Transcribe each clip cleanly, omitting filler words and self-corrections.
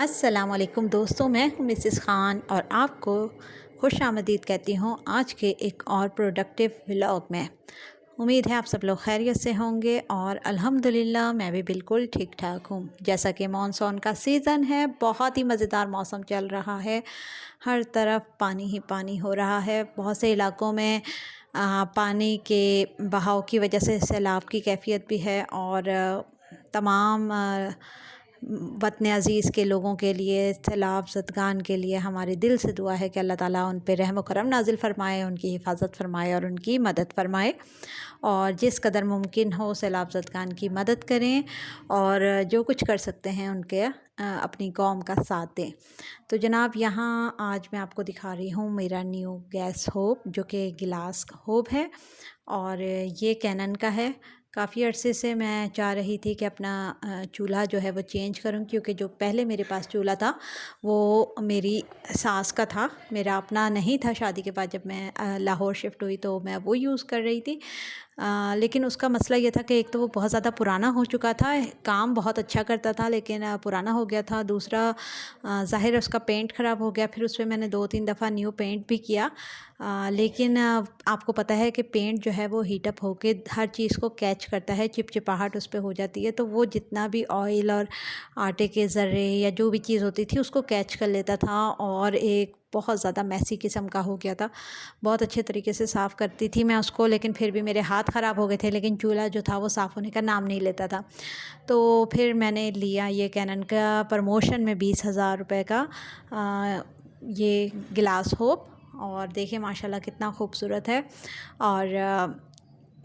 अस्सलामुअलैकुम दोस्तों, मैं हूँ मिसेस ख़ान और आपको खुश आमदीद कहती हूँ आज के एक और प्रोडक्टिव व्लॉग में। उम्मीद है आप सब लोग खैरियत से होंगे और अल्हम्दुलिल्लाह मैं भी बिल्कुल ठीक ठाक हूँ। जैसा कि मानसून का सीज़न है, बहुत ही मज़ेदार मौसम चल रहा है, हर तरफ पानी ही पानी हो रहा है। बहुत से इलाक़ों में पानी के बहाव की वजह से सैलाब की कैफ़ियत भी है और तमाम वतन अज़ीज़ के लोगों के लिए, सैलाब ज़दगान के लिए हमारे दिल से दुआ है कि अल्लाह ताला उन पे रहम व करम नाज़िल फ़रमाए, उनकी हिफाज़त फ़रमाए और उनकी मदद फ़रमाए और जिस कदर मुमकिन हो सैलाब ज़दगान की मदद करें और जो कुछ कर सकते हैं उनके अपनी कौम का साथ दें। तो जनाब, यहाँ आज मैं आपको दिखा रही हूँ मेरा न्यू गैस होब, जो कि गिलास होब है और ये कैनन का है। काफ़ी अरसे से मैं चाह रही थी कि अपना चूल्हा जो है वो चेंज करूं, क्योंकि जो पहले मेरे पास चूल्हा था वो मेरी सास का था, मेरा अपना नहीं था। शादी के बाद जब मैं लाहौर शिफ्ट हुई तो मैं वो यूज़ कर रही थी। लेकिन उसका मसला ये था कि एक तो वो बहुत ज़्यादा पुराना हो चुका था, काम बहुत अच्छा करता था लेकिन पुराना हो गया था। दूसरा ज़ाहिर है उसका पेंट ख़राब हो गया, फिर उस पर मैंने 2-3 दफ़ा न्यू पेंट भी किया। लेकिन आपको पता है कि पेंट जो है वो हीटअप होके हर चीज़ को कैच करता है, चिपचिपाहट उस पे हो जाती है, तो वो जितना भी ऑयल और आटे के ज़र्रे या जो भी चीज़ होती थी उसको कैच कर लेता था और एक बहुत ज़्यादा मैसी किस्म का हो गया था। बहुत अच्छे तरीके से साफ़ करती थी मैं उसको, लेकिन फिर भी मेरे हाथ ख़राब हो गए थे, लेकिन चूल्हा जो था वो साफ़ होने का नाम नहीं लेता था। तो फिर मैंने लिया ये कैनन का प्रमोशन में 20,000 रुपये का ये गिलास होब और देखिए माशाल्लाह कितना खूबसूरत है। और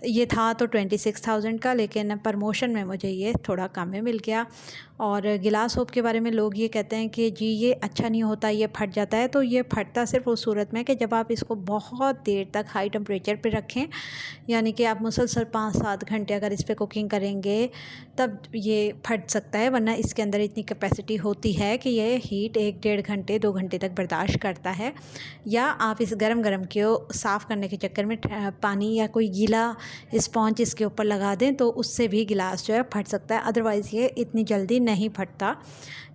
ये था तो 26,000 का, लेकिन प्रमोशन में मुझे ये थोड़ा कम में मिल गया। और गिलास होब के बारे में लोग ये कहते हैं कि जी ये अच्छा नहीं होता, ये फट जाता है। तो ये फटता सिर्फ उस सूरत में कि जब आप इसको बहुत देर तक हाई टेम्परेचर पे रखें, यानी कि आप मुसलसल 5-7 घंटे अगर इस पर कुकिंग करेंगे तब ये फट सकता है, वरना इसके अंदर इतनी कैपेसिटी होती है कि ये हीट 1-1.5 घंटे 2 घंटे तक बर्दाश्त करता है। या आप इस गरम गरम को साफ़ करने के चक्कर में पानी या कोई गीला स्पॉन्ज इसके ऊपर लगा दें तो उससे भी गिलास जो है फट सकता है, अदरवाइज़ ये इतनी जल्दी नहीं फटता।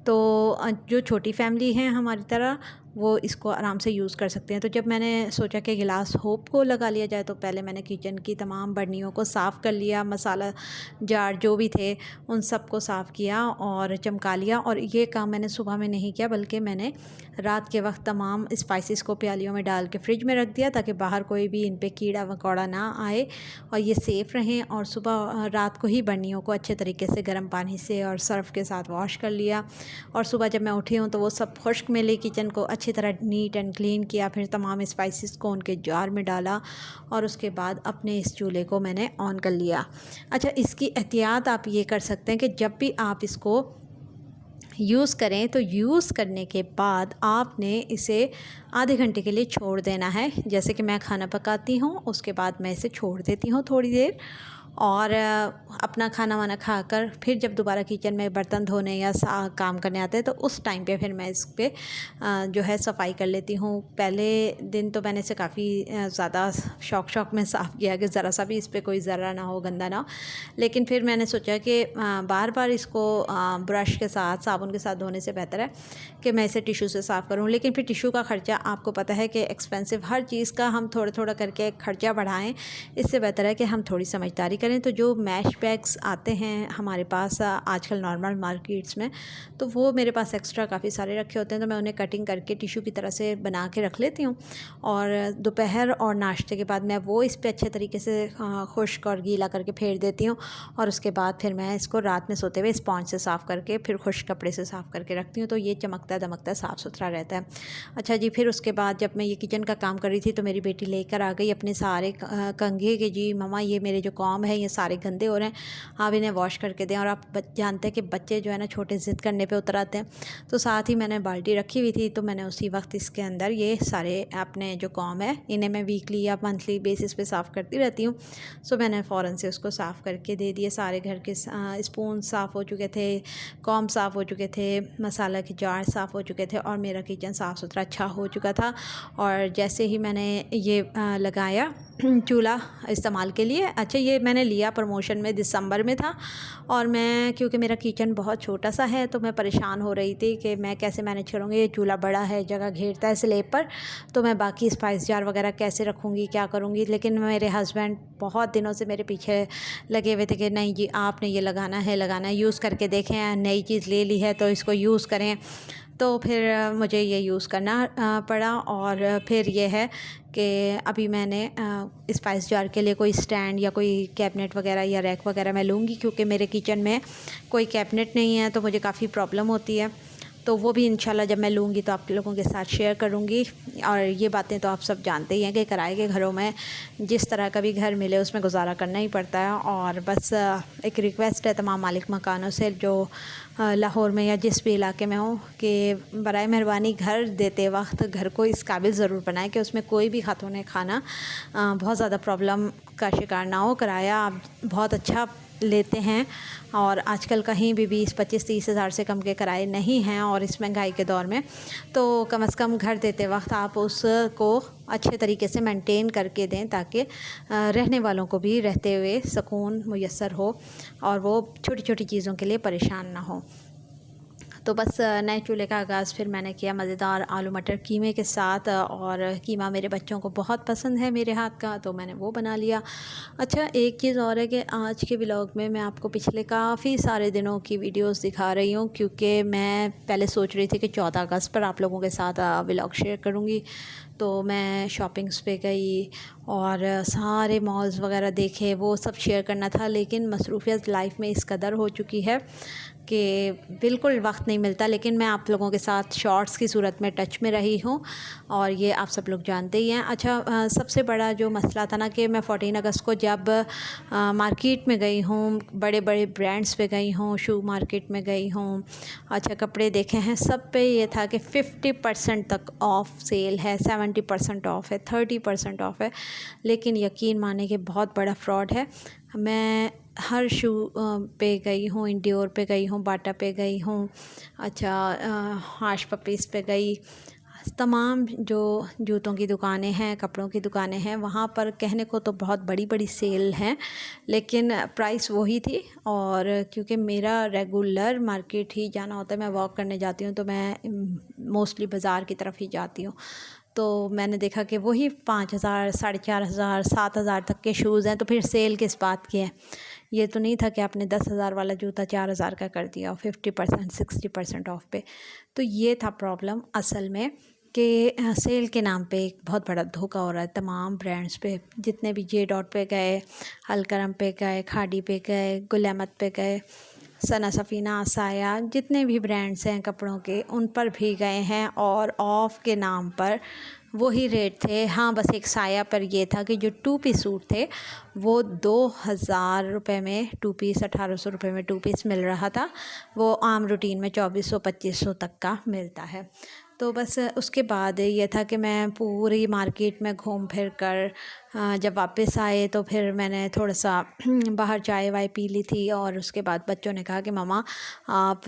तो जो छोटी फैमिली है हमारी तरह वो इसको आराम से यूज़ कर सकते हैं। तो जब मैंने सोचा कि गिलास होब को लगा लिया जाए, तो पहले मैंने किचन की तमाम बर्नियों को साफ़ कर लिया, मसाला जार जो भी थे उन सब को साफ़ किया और चमका लिया। और ये काम मैंने सुबह में नहीं किया, बल्कि मैंने रात के वक्त तमाम स्पाइसेस को प्यालियों में डाल के फ्रिज में रख दिया, ताकि बाहर कोई भी इन पे कीड़ा मकोड़ा ना आए और ये सेफ़ रहें। और सुबह रात को ही बर्नियों को अच्छे तरीके से गर्म पानी से और सर्फ़ के साथ वॉश कर लिया। और सुबह जब मैं उठी हूँ तो वो सब खुश्क मिली, किचन को अच्छी तरह नीट एंड क्लीन किया, फिर तमाम स्पाइसेस को उनके जार में डाला और उसके बाद अपने इस चूल्हे को मैंने ऑन कर लिया। अच्छा, इसकी एहतियात आप ये कर सकते हैं कि जब भी आप इसको यूज़ करें तो यूज़ करने के बाद आपने इसे आधे घंटे के लिए छोड़ देना है। जैसे कि मैं खाना पकाती हूँ उसके बाद मैं इसे छोड़ देती हूँ थोड़ी देर, और अपना खाना वाना खाकर फिर जब दोबारा किचन में बर्तन धोने या काम करने आते हैं तो उस टाइम पे फिर मैं इस पे जो है सफाई कर लेती हूँ। पहले दिन तो मैंने इसे काफ़ी ज़्यादा शौक़ में साफ़ किया कि ज़रा सा भी इस पर कोई ज़रा ना हो, गंदा ना हो। लेकिन फिर मैंने सोचा कि बार बार इसको ब्रश के साथ, साबुन के साथ धोने से बेहतर है कि मैं इसे टिशू से साफ़ करूँ। लेकिन फिर टिशू का ख़र्चा आपको पता है कि एक्सपेंसिव, हर चीज़ का हम थोड़ा थोड़ा करके ख़र्चा बढ़ाएँ, इससे बेहतर है कि हम थोड़ी समझदारी करें। तो जो मैश बैग्स आते हैं हमारे पास आजकल नॉर्मल मार्केट्स में, तो वो मेरे पास एक्स्ट्रा काफ़ी सारे रखे होते हैं, तो मैं उन्हें कटिंग करके टिशू की तरह से बना के रख लेती हूँ। और दोपहर और नाश्ते के बाद मैं वो इस पे अच्छे तरीके से खुश्क और गीला करके फेर देती हूँ और उसके बाद फिर मैं इसको रात में सोते हुए स्पॉन्ज से साफ़ करके फिर खुश्क कपड़े से साफ़ करके रखती हूँ, तो ये चमकता दमकता साफ़ सुथरा रहता है। अच्छा जी, फिर उसके बाद जब मैं ये किचन का काम कर रही थी तो मेरी बेटी लेकर आ गई अपने सारे कंघे के, जी मम्मा ये मेरे जो कॉम है ये सारे गंदे हो रहे हैं, आप इन्हें वॉश करके दें। और आप जानते हैं कि बच्चे जो है ना छोटे ज़िद करने पे उतर आते हैं, तो साथ ही मैंने बाल्टी रखी हुई थी, तो मैंने उसी वक्त इसके अंदर ये सारे अपने जो कॉम है इन्हें मैं वीकली या मंथली बेसिस पे साफ़ करती रहती हूँ। सो मैंने फ़ौरन से उसको साफ़ करके दे दिए। सारे घर के स्पून साफ़ हो चुके थे, कॉम साफ़ हो चुके थे, मसाला के जार साफ़ हो चुके थे और मेरा किचन साफ़ सुथरा अच्छा हो चुका था। और जैसे ही मैंने ये लगाया चूल्हा इस्तेमाल के लिए। अच्छा, ये मैंने लिया प्रमोशन में, दिसंबर में था, और मैं क्योंकि मेरा किचन बहुत छोटा सा है तो मैं परेशान हो रही थी कि मैं कैसे मैनेज करूँगी। ये चूल्हा बड़ा है, जगह घेरता है स्लैब पर, तो मैं बाकी स्पाइस जार वगैरह कैसे रखूँगी, क्या करूँगी। लेकिन मेरे हस्बैंड बहुत दिनों से मेरे पीछे लगे हुए थे कि नहीं जी, आपने ये लगाना है, यूज़ करके देखें, नई चीज़ ले ली है तो इसको यूज़ करें। तो फिर मुझे ये यूज़ करना पड़ा। और फिर ये है कि अभी मैंने स्पाइस जार के लिए कोई स्टैंड या कोई कैबिनेट वगैरह या रैक वगैरह मैं लूँगी, क्योंकि मेरे किचन में कोई कैबिनेट नहीं है तो मुझे काफ़ी प्रॉब्लम होती है। तो वो भी इंशाल्लाह जब मैं लूँगी तो आप लोगों के साथ शेयर करूँगी। और ये बातें तो आप सब जानते ही हैं कि किराए के घरों में जिस तरह का भी घर मिले उसमें गुजारा करना ही पड़ता है। और बस एक रिक्वेस्ट है तमाम मालिक मकानों से जो लाहौर में या जिस भी इलाके में हो, कि बराए मेहरबानी घर देते वक्त घर को इस काबिल ज़रूर बनाएं कि उसमें कोई भी खातून खाना बहुत ज़्यादा प्रॉब्लम का शिकार ना हो। किराया आप बहुत अच्छा लेते हैं और आजकल कहीं भी 20-25-30 हज़ार से कम के किराए नहीं हैं, और इस महंगाई के दौर में तो कम से कम घर देते वक्त आप उसको अच्छे तरीके से मेंटेन करके दें, ताकि रहने वालों को भी रहते हुए सुकून मुयस्सर हो और वो छोटी छोटी चीज़ों के लिए परेशान ना हो। तो बस नए चूल्हे का आगाज़ फिर मैंने किया मज़ेदार आलू मटर कीमे के साथ, और कीमा मेरे बच्चों को बहुत पसंद है मेरे हाथ का, तो मैंने वो बना लिया। अच्छा, एक चीज़ और है कि आज के व्लॉग में मैं आपको पिछले काफ़ी सारे दिनों की वीडियोस दिखा रही हूँ, क्योंकि मैं पहले सोच रही थी कि 14 अगस्त पर आप लोगों के साथ व्लॉग शेयर करूँगी। तो मैं शॉपिंग्स पे गई और सारे मॉल्स वगैरह देखे, वो सब शेयर करना था, लेकिन मसरूफ़ियत लाइफ में इस कदर हो चुकी है कि बिल्कुल वक्त नहीं मिलता। लेकिन मैं आप लोगों के साथ शॉर्ट्स की सूरत में टच में रही हूँ, और ये आप सब लोग जानते ही हैं। अच्छा, सबसे बड़ा जो मसला था ना कि मैं 14 अगस्त को जब मार्केट में गई हूँ, बड़े बड़े ब्रांड्स पे गई हूँ, शू मार्केट में गई हूँ, अच्छा कपड़े देखे हैं, सब पे ये था कि 50% तक ऑफ़ सेल है, 70% ऑफ़ है, 30% ऑफ़ है। लेकिन यकीन माने कि बहुत बड़ा फ्रॉड है। मैं हर शू पे गई हूँ, इंडियोर पे गई हूँ, बाटा पे गई हूँ, अच्छा हाश पपीज़ पे गई, तमाम जो जूतों की दुकानें हैं, कपड़ों की दुकानें हैं, वहाँ पर कहने को तो बहुत बड़ी बड़ी सेल हैं, लेकिन प्राइस वही थी। और क्योंकि मेरा रेगुलर मार्केट ही जाना होता है, मैं वॉक करने जाती हूँ तो मैं मोस्टली बाज़ार की तरफ ही जाती हूँ, तो मैंने देखा कि वही 5,000, 4,500, 7,000 तक के शूज़ हैं। तो फिर सेल किस बात की है। ये तो नहीं था कि आपने 10,000 वाला जूता 4,000 का कर दिया और 50% 60% ऑफ पे। तो ये था प्रॉब्लम असल में कि सेल के नाम पे एक बहुत बड़ा धोखा हो रहा है तमाम ब्रांड्स पे। जितने भी जे डॉट पे गए, अलकरम पे गए, खादी पे गए, गुल अहमद पे गए, सना सफ़ीना, साया, जितने भी ब्रांड्स हैं कपड़ों के, उन पर भी गए हैं, और ऑफ़ के नाम पर वही रेट थे। हाँ, बस एक साया पर ये था कि जो 2 पीस सूट थे वो 2,000 रुपये में 2 पीस, 1,800 रुपये में 2 पीस मिल रहा था। वो आम रूटीन में 2,400-2,500 तक का मिलता है। तो बस उसके बाद ये था कि मैं पूरी मार्केट में घूम फिर कर जब वापस आए तो फिर मैंने थोड़ा सा बाहर चाय वाय पी ली थी, और उसके बाद बच्चों ने कहा कि मम्मा आप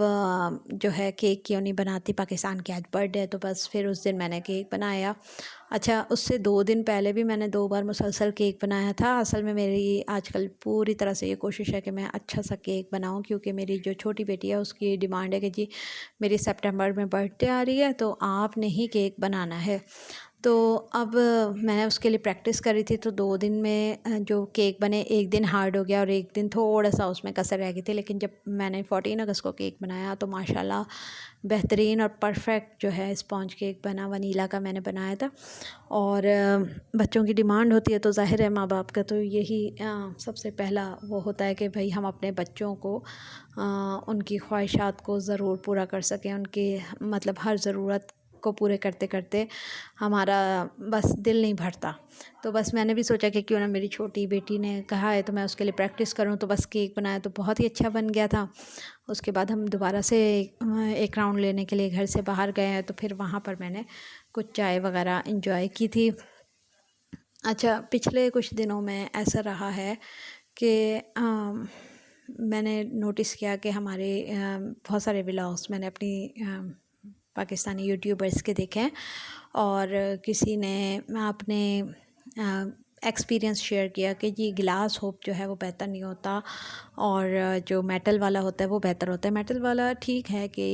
जो है केक क्यों नहीं बनाती, पाकिस्तान की आज बर्थडे है। तो बस फिर उस दिन मैंने केक बनाया। अच्छा, उससे 2 दिन पहले भी मैंने 2 बार मुसलसल केक बनाया था। असल में मेरी आजकल पूरी तरह से ये कोशिश है कि मैं अच्छा सा केक बनाऊं, क्योंकि मेरी जो छोटी बेटी है उसकी डिमांड है कि जी मेरी सितंबर में बर्थडे आ रही है तो आपने ही केक बनाना है। तो अब मैंने उसके लिए प्रैक्टिस करी थी, तो 2 दिन में जो केक बने, 1 दिन हार्ड हो गया और 1 दिन थोड़ा-सा उसमें कसर रह गई थी। लेकिन जब मैंने 14 अगस्त को केक बनाया तो माशाल्लाह बेहतरीन और परफेक्ट जो है स्पॉन्ज केक बना, वनीला का मैंने बनाया था। और बच्चों की डिमांड होती है तो ज़ाहिर है माँ बाप का तो यही सबसे पहला वो होता है कि भाई हम अपने बच्चों को उनकी ख्वाहिशात को ज़रूर पूरा कर सकें। उनकी मतलब हर ज़रूरत को पूरे करते करते हमारा बस दिल नहीं भरता। तो बस मैंने भी सोचा कि क्यों ना, मेरी छोटी बेटी ने कहा है तो मैं उसके लिए प्रैक्टिस करूं। तो बस केक बनाया तो बहुत ही अच्छा बन गया था। उसके बाद हम दोबारा से एक राउंड लेने के लिए घर से बाहर गए हैं, तो फिर वहाँ पर मैंने कुछ चाय वगैरह इंजॉय की थी। अच्छा, पिछले कुछ दिनों में ऐसा रहा है कि मैंने नोटिस किया कि हमारे बहुत सारे व्लॉग्स मैंने अपनी पाकिस्तानी यूट्यूबर्स के देखे हैं, और किसी ने अपने एक्सपीरियंस शेयर किया कि जी ग्लास होप जो है वो बेहतर नहीं होता, और जो मेटल वाला होता है वो बेहतर होता है। मेटल वाला ठीक है कि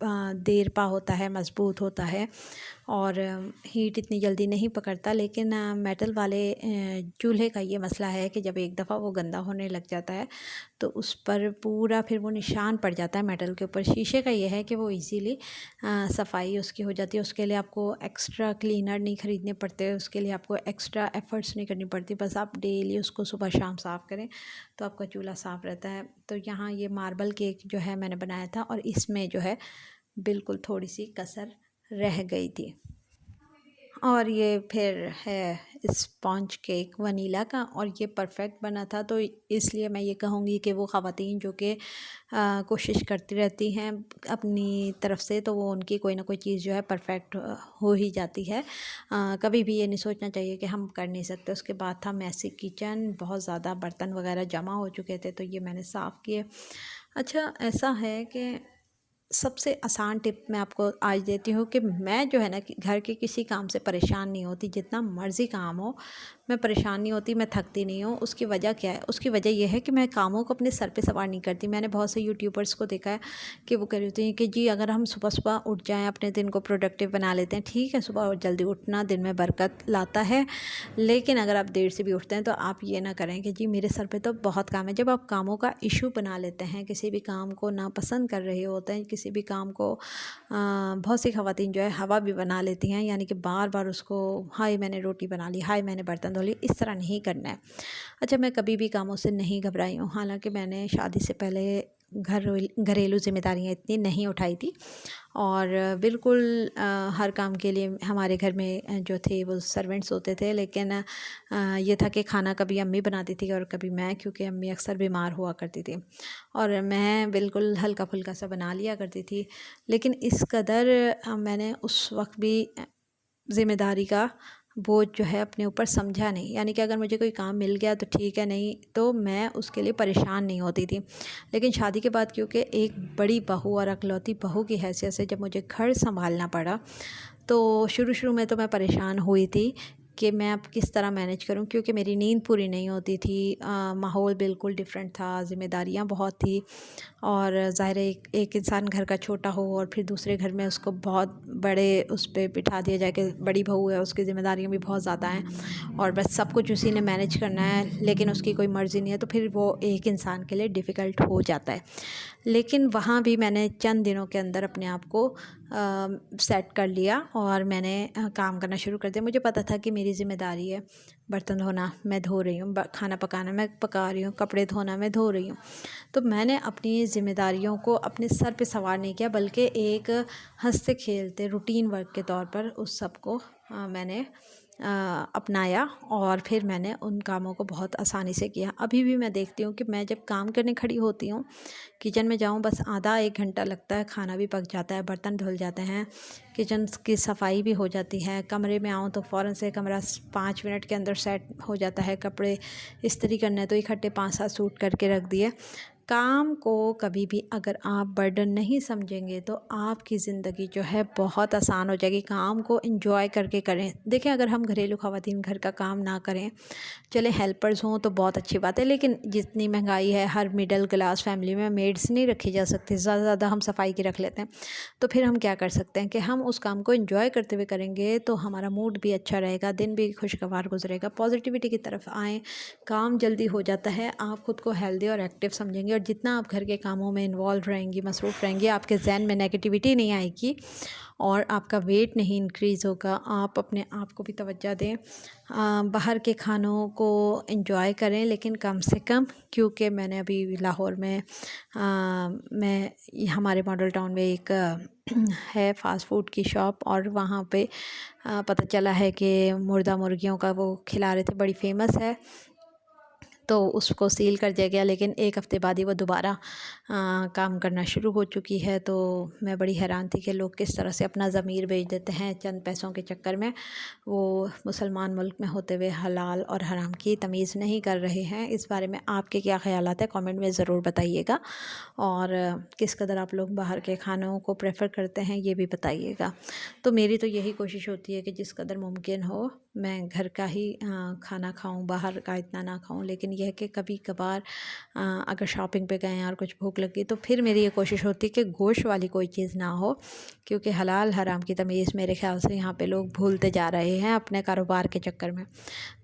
देर पा होता है, मज़बूत होता है और हीट इतनी जल्दी नहीं पकड़ता, लेकिन मेटल वाले चूल्हे का ये मसला है कि जब एक दफ़ा वो गंदा होने लग जाता है तो उस पर पूरा फिर वो निशान पड़ जाता है मेटल के ऊपर। शीशे का ये है कि वो इजीली सफाई उसकी हो जाती है, उसके लिए आपको एक्स्ट्रा क्लीनर नहीं ख़रीदने पड़ते, उसके लिए आपको एक्स्ट्रा एफ़र्ट्स नहीं करनी पड़ती, बस आप डेली उसको सुबह शाम साफ़ करें तो आपका चूल्हा साफ़ रहता है। तो यहाँ ये मार्बल केक जो है मैंने बनाया था और इसमें जो है बिल्कुल थोड़ी सी कसर रह गई थी। और ये फिर है स्पॉन्ज केक वनीला का, और ये परफेक्ट बना था। तो इसलिए मैं ये कहूँगी कि वो ख़वातीन जो कि कोशिश करती रहती हैं अपनी तरफ से, तो वो उनकी कोई ना कोई चीज़ जो है परफेक्ट हो ही जाती है। कभी भी ये नहीं सोचना चाहिए कि हम कर नहीं सकते। उसके बाद था मैसी किचन, बहुत ज़्यादा बर्तन वगैरह जमा हो चुके थे तो ये मैंने साफ़ किए। अच्छा, ऐसा है कि सबसे आसान टिप मैं आपको आज देती हूँ कि मैं जो है ना कि घर के किसी काम से परेशान नहीं होती, जितना मर्ज़ी काम हो मैं परेशान नहीं होती, मैं थकती नहीं हूँ। उसकी वजह क्या है? उसकी वजह यह है कि मैं कामों को अपने सर पे सवार नहीं करती। मैंने बहुत से यूट्यूबर्स को देखा है कि वो कह रहे होते हैं कि जी अगर हम सुबह-सुबह उठ जाएँ, अपने दिन को प्रोडक्टिव बना लेते हैं। ठीक है, सुबह और जल्दी उठना दिन में बरकत लाता है, लेकिन अगर आप देर से भी उठते हैं तो आप ये ना करें कि जी मेरे सर पे तो बहुत काम है। जब आप कामों का इशू बना लेते हैं, किसी भी काम को नापसंद कर रहे होते हैं, किसी भी काम को बहुत सी ख़वातीन जो है हवा भी बना लेती हैं, यानी कि बार-बार उसको हाय मैंने रोटी बना ली, हाय मैंने बर्तन धो लिए, इस तरह नहीं करना है। अच्छा, मैं कभी भी कामों से नहीं घबराई हूँ, हालाँकि मैंने शादी से पहले घरेलू ज़िम्मेदारियाँ इतनी नहीं उठाई थी, और बिल्कुल हर काम के लिए हमारे घर में जो थे वो सर्वेंट्स होते थे, लेकिन ये था कि खाना कभी अम्मी बनाती थी और कभी मैं, क्योंकि अम्मी अक्सर बीमार हुआ करती थी और मैं बिल्कुल हल्का-फुल्का सा बना लिया करती थी। लेकिन इस कदर मैंने उस वक़्त भी ज़िम्मेदारी का बोझ जो है अपने ऊपर समझा नहीं, यानी कि अगर मुझे कोई काम मिल गया तो ठीक है, नहीं तो मैं उसके लिए परेशान नहीं होती थी। लेकिन शादी के बाद क्योंकि एक बड़ी बहू और इकलौती बहू की हैसियत से जब मुझे घर सँभालना पड़ा, तो शुरू-शुरू में तो मैं परेशान हुई थी कि मैं अब किस तरह मैनेज करूं, क्योंकि मेरी नींद पूरी नहीं होती थी। माहौल बिल्कुल डिफरेंट था, ज़िम्मेदारियां बहुत थी, और ज़ाहिर है एक इंसान घर का छोटा हो और फिर दूसरे घर में उसको बहुत बड़े उस पे बिठा दिया जाए कि बड़ी बहू है, उसकी ज़िम्मेदारियां भी बहुत ज़्यादा हैं और बस सब कुछ उसी ने मैनेज करना है, लेकिन उसकी कोई मर्ज़ी नहीं है, तो फिर वो एक इंसान के लिए डिफ़िकल्ट हो जाता है। लेकिन वहाँ भी मैंने चंद दिनों के अंदर अपने आप को सेट कर लिया और मैंने काम करना शुरू कर दिया। मुझे पता था कि मेरी ज़िम्मेदारी है, बर्तन धोना मैं धो रही हूँ, खाना पकाना मैं पका रही हूँ, कपड़े धोना मैं धो रही हूँ। तो मैंने अपनी ज़िम्मेदारियों को अपने सर पे सवार नहीं किया, बल्कि एक हँसते खेलते रूटीन वर्क के तौर पर उस सब को मैंने अपनाया और फिर मैंने उन कामों को बहुत आसानी से किया। अभी भी मैं देखती हूँ कि मैं जब काम करने खड़ी होती हूँ, किचन में जाऊँ, बस आधा एक घंटा लगता है, खाना भी पक जाता है, बर्तन धुल जाते हैं, किचन की सफाई भी हो जाती है। कमरे में आऊँ तो फ़ौरन से कमरा 5 मिनट के अंदर सेट हो जाता है। कपड़े इस्त्री करने हैं तो इकट्ठे 5-7 सूट करके रख दिए। काम को कभी भी अगर आप बर्डन नहीं समझेंगे तो आपकी ज़िंदगी जो है बहुत आसान हो जाएगी। काम को एंजॉय करके करें। देखिए, अगर हम घरेलू ख़वातीन घर का काम ना करें, चले हेल्पर्स हों तो बहुत अच्छी बात है, लेकिन जितनी महंगाई है, हर मिडिल क्लास फैमिली में मेड्स नहीं रखी जा सकती, ज़्यादा से ज़्यादा हम सफाई की रख लेते हैं। तो फिर हम क्या कर सकते हैं कि हम उस काम को एंजॉय करते हुए करेंगे तो हमारा मूड भी अच्छा रहेगा, दिन भी खुशगवार गुजरेगा। पॉजिटिविटी की तरफ आएँ, काम जल्दी हो जाता है, आप ख़ुद को हेल्दी और एक्टिव समझेंगे, और जितना आप घर के कामों में इन्वॉल्व रहेंगी, मसरूफ़ रहेंगी, आपके ज़हन में नेगेटिविटी नहीं आएगी और आपका वेट नहीं इंक्रीज़ होगा। आप अपने आप को भी तवज्जो दें, बाहर के खानों को एंजॉय करें, लेकिन कम से कम, क्योंकि मैंने अभी लाहौर में मैं हमारे मॉडल टाउन में एक है फ़ास्ट फूड की शॉप, और वहाँ पे पता चला है कि मुर्दा मुर्गियों का वो खिला रहे थे, बड़ी फ़ेमस है, तो उसको सील कर दिया गया, लेकिन 1 हफ़्ते बाद ही वो दोबारा काम करना शुरू हो चुकी है। तो मैं बड़ी हैरान थी कि लोग किस तरह से अपना ज़मीर बेच देते हैं चंद पैसों के चक्कर में। वो मुसलमान मुल्क में होते हुए हलाल और हराम की तमीज़ नहीं कर रहे हैं। इस बारे में आपके क्या ख़यालात हैं, कमेंट में ज़रूर बताइएगा, और किस कदर आप लोग बाहर के खानों को प्रेफर करते हैं ये भी बताइएगा। तो मेरी तो यही कोशिश होती है कि जिस कदर मुमकिन हो मैं घर का ही खाना खाऊं, बाहर का इतना ना खाऊं। लेकिन यह है कि कभी कभार अगर शॉपिंग पे गए हैं और कुछ भूख लगी तो फिर मेरी ये कोशिश होती है कि गोश्त वाली कोई चीज़ ना हो, क्योंकि हलाल हराम की तमीज़ मेरे ख़्याल से यहाँ पे लोग भूलते जा रहे हैं अपने कारोबार के चक्कर में।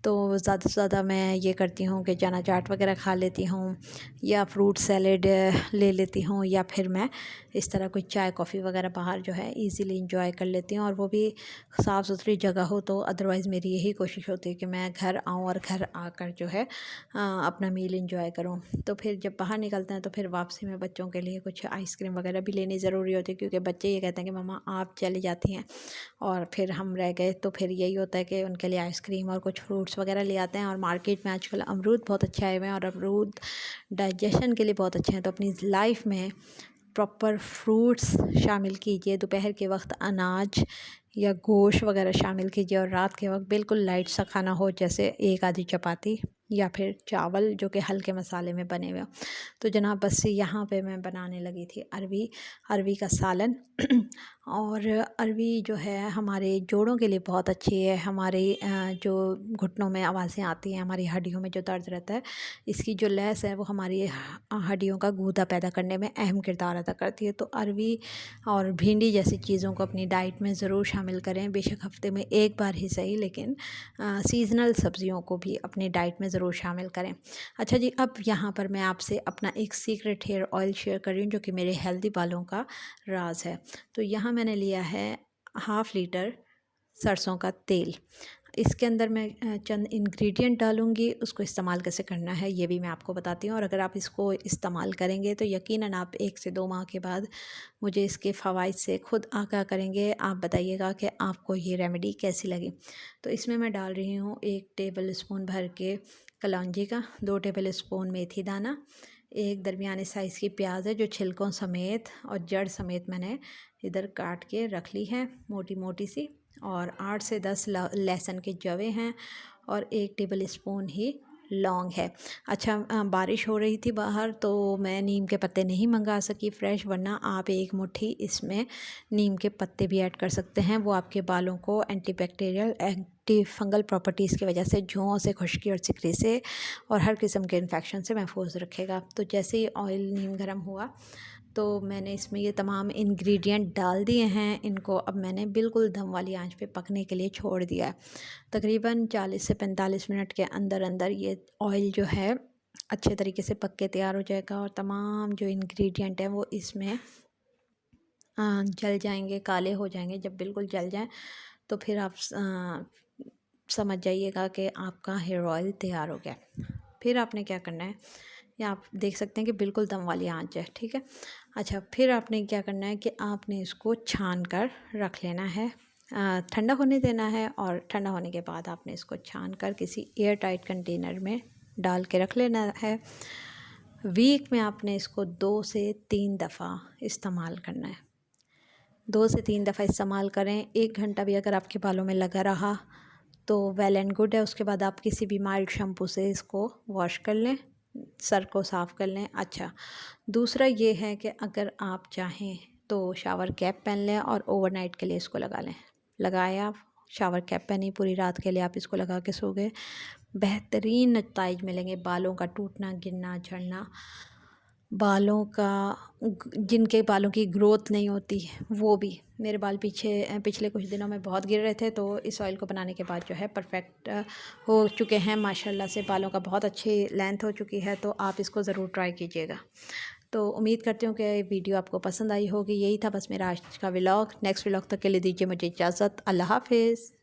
तो ज़्यादा से ज़्यादा मैं ये करती हूँ कि चना चाट वगैरह खा लेती हूँ, या फ्रूट सैलेड ले लेती हूँ, या फिर मैं इस तरह कोई चाय कॉफ़ी वगैरह बाहर जो है इजीली इंजॉय कर लेती हूँ, और वो भी साफ़ सुथरी जगह हो। तो अदरवाइज़ मेरी यही कोशिश होती है कि मैं घर आऊँ और घर आकर जो है अपना मील इंजॉय करूँ। तो फिर जब बाहर निकलते हैं तो फिर वापसी में बच्चों के लिए कुछ आइसक्रीम वगैरह भी लेनी ज़रूरी होती है, क्योंकि बच्चे ये कहते हैं कि मम्मा आप चली जाती हैं और फिर हम रह गए। तो फिर यही होता है कि उनके लिए आइसक्रीम और कुछ फ्रूट्स वगैरह ले आते हैं। और मार्केट में आजकल अमरूद बहुत अच्छे आए हुए हैं, और अमरूद डाइजेशन के लिए बहुत अच्छे हैं। तो अपनी लाइफ में प्रॉपर फ्रूट्स शामिल कीजिए, दोपहर के वक्त अनाज या गोश्त वगैरह शामिल कीजिए, और रात के वक्त बिल्कुल लाइट सा खाना हो, जैसे एक आधी चपाती या फिर चावल जो कि हल्के मसाले में बने हुए हो। तो जनाब बस यहाँ पे मैं बनाने लगी थी अरवी का सालन। और अरवी जो है हमारे जोड़ों के लिए बहुत अच्छी है। हमारे जो घुटनों में आवाज़ें आती हैं, हमारी हड्डियों में जो दर्द रहता है, इसकी जो लैस है वो हमारी हड्डियों का गूदा पैदा करने में अहम किरदार अदा करती है। तो अरवी और भिंडी जैसी चीज़ों को अपनी डाइट में ज़रूर शामिल करें, बेशक हफ्ते में एक बार ही सही, लेकिन सीज़नल सब्जियों को भी अपनी डाइट में ज़रूर शामिल करें। अच्छा जी, अब यहाँ पर मैं आपसे अपना एक सीक्रेट हेयर ऑयल शेयर कर रही हूँ, जो कि मेरे हेल्दी बालों का राज है। तो यहाँ मैंने लिया है 1/2 लीटर सरसों का तेल। इसके अंदर मैं चंद इंग्रेडिएंट डालूँगी, उसको इस्तेमाल कैसे करना है ये भी मैं आपको बताती हूँ। और अगर आप इसको इस्तेमाल करेंगे तो यकीनन आप 1 से 2 माह के बाद मुझे इसके फ़वाइद से खुद आगाह करेंगे। आप बताइएगा कि आपको ये रेमेडी कैसी लगी। तो इसमें मैं डाल रही हूँ 1 टेबल स्पून भर के कलौंजी का, 2 टेबल स्पून मेथी दाना, एक दरमियाने साइज़ की प्याज है जो छिलकों समेत और जड़ समेत मैंने इधर काट के रख ली है मोटी मोटी सी, और 8 से 10 लहसुन के जवे हैं, और 1 टेबल स्पून ही लौंग है। अच्छा, बारिश हो रही थी बाहर तो मैं नीम के पत्ते नहीं मंगा सकी फ्रेश, वरना आप 1 मुट्ठी इसमें नीम के पत्ते भी ऐड कर सकते हैं। वो आपके बालों को एंटीबैक्टीरियल एंटी फंगल प्रॉपर्टीज़ की वजह से जुओं से, खुश्की और सिकरी से और हर किस्म के इन्फेक्शन से महफूज रखेगा। तो जैसे ही ऑयल नीम गर्म हुआ तो मैंने इसमें ये तमाम इंग्रेडिएंट डाल दिए हैं। इनको अब मैंने बिल्कुल दम वाली आंच पे पकने के लिए छोड़ दिया है। तकरीबन 40 से 45 मिनट के अंदर अंदर ये ऑयल जो है अच्छे तरीके से पक के तैयार हो जाएगा, और तमाम जो इंग्रेडिएंट हैं वो इसमें जल जाएंगे, काले हो जाएंगे। जब बिल्कुल जल जाएं तो फिर आप समझ जाइएगा कि आपका हेयर ऑयल तैयार हो गया। फिर आपने क्या करना है, या आप देख सकते हैं कि बिल्कुल दम वाली आंच है, ठीक है। अच्छा, फिर आपने क्या करना है कि आपने इसको छान कर रख लेना है, ठंडा होने देना है, और ठंडा होने के बाद आपने इसको छान कर किसी एयर टाइट कंटेनर में डाल के रख लेना है। वीक में आपने इसको 2 से 3 दफ़ा इस्तेमाल करना है। 2 से 3 दफ़ा इस्तेमाल करें। 1 घंटा भी अगर आपके बालों में लगा रहा तो वेल एंड गुड है। उसके बाद आप किसी भी माइल्ड शैम्पू से इसको वॉश कर लें, सर को साफ़ कर लें। अच्छा, दूसरा ये है कि अगर आप चाहें तो शावर कैप पहन लें और ओवरनाइट के लिए इसको लगा लें। लगाया, शावर कैप पहनी, पूरी रात के लिए आप इसको लगा के सो गए, बेहतरीन नताइज मिलेंगे। बालों का टूटना, गिरना, झड़ना, बालों का जिनके बालों की ग्रोथ नहीं होती वो भी, मेरे बाल पिछले कुछ दिनों में बहुत गिर रहे थे, तो इस ऑयल को बनाने के बाद जो है परफेक्ट हो चुके हैं माशाल्लाह से। बालों का बहुत अच्छी लेंथ हो चुकी है। तो आप इसको ज़रूर ट्राई कीजिएगा। तो उम्मीद करती हूँ कि वीडियो आपको पसंद आई होगी। यही था बस मेरा आज का व्लॉग। नेक्स्ट व्लॉग तक के लिए दीजिए मुझे इजाज़त। अल्लाह हाफ़िज़।